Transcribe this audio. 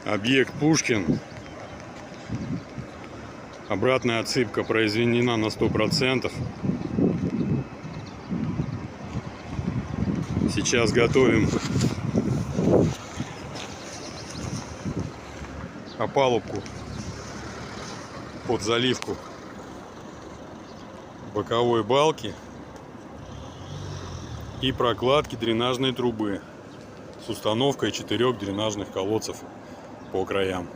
Объект Пушкин. Обратная отсыпка произведена на 100%. Сейчас готовим опалубку под заливку боковой балки и прокладки дренажной трубы с установкой 4 дренажных колодцев по краям.